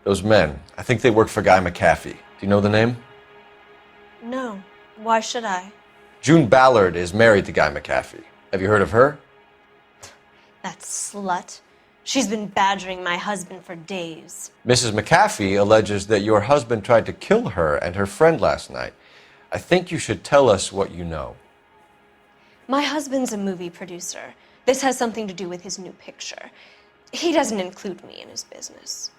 Those men, I think they work for Guy McAfee. Do you know the name? No. Why should I? June Ballard is married to Guy McAfee. Have you heard of her? That slut. She's been badgering my husband for days. Mrs. McAfee alleges that your husband tried to kill her and her friend last night. I think you should tell us what you know. My husband's a movie producer. This has something to do with his new picture. He doesn't include me in his business.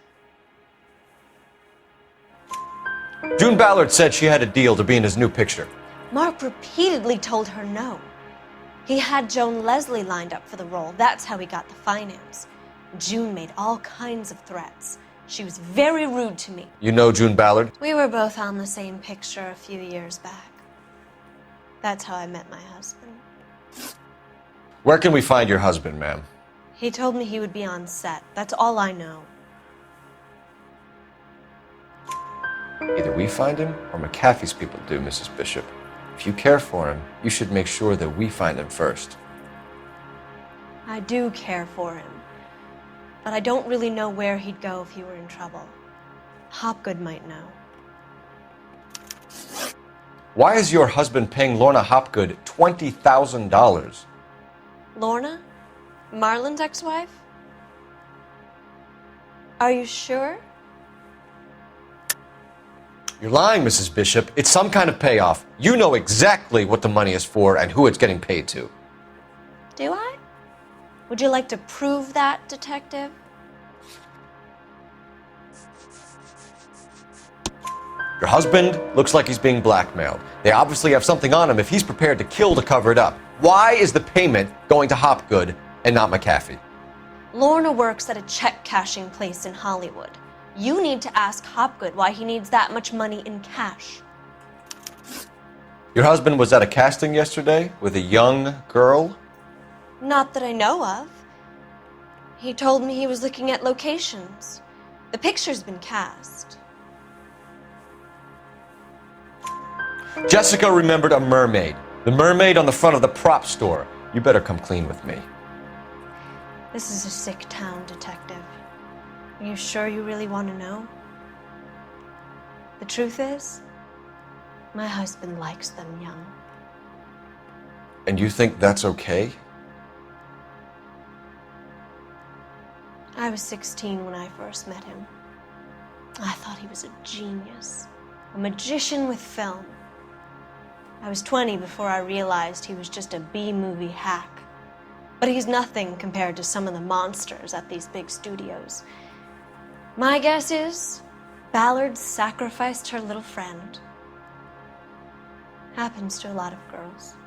June Ballard said she had a deal to be in his new picture. Mark repeatedly told her no. He had Joan Leslie lined up for the role. That's how he got the finance. June made all kinds of threats. She was very rude to me. You know June Ballard? We were both on the same picture a few years back. That's how I met my husband. Where can we find your husband, ma'am? He told me he would be on set. That's all I know. Either we find him or McAfee's people do, Mrs. Bishop. If you care for him, you should make sure that we find him first. I do care for him, but I don't really know where he'd go if he were in trouble. Hopgood might know. Why is your husband paying Lorna Hopgood $20,000? Lorna? Marlon's ex-wife? Are you sure? You're lying, Mrs. Bishop. It's some kind of payoff. You know exactly what the money is for and who it's getting paid to. Do I? Would you like to prove that, detective? Your husband looks like he's being blackmailed. They obviously have something on him if he's prepared to kill to cover it up. Why is the payment going to Hopgood and not McAfee? Lorna works at a check-cashing place in Hollywood. You need to ask Hopgood why he needs that much money in cash. Your husband was at a casting yesterday with a young girl? Not that I know of. He told me he was looking at locations. The picture's been cast. Jessica remembered a mermaid. The mermaid on the front of the prop store. You better come clean with me. This is a sick town, detective. Are you sure you really want to know? The truth is, my husband likes them young. And you think that's okay? I was 16 when I first met him. I thought he was a genius, a magician with film. I was 20 before I realized he was just a B-movie hack. But he's nothing compared to some of the monsters at these big studios. My guess is Ballard sacrificed her little friend. Happens to a lot of girls.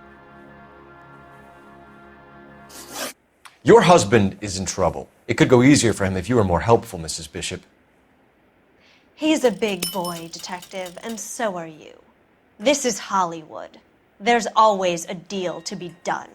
Your husband is in trouble. It could go easier for him if you were more helpful, Mrs. Bishop. He's a big boy, detective, and so are you. This is Hollywood. There's always a deal to be done.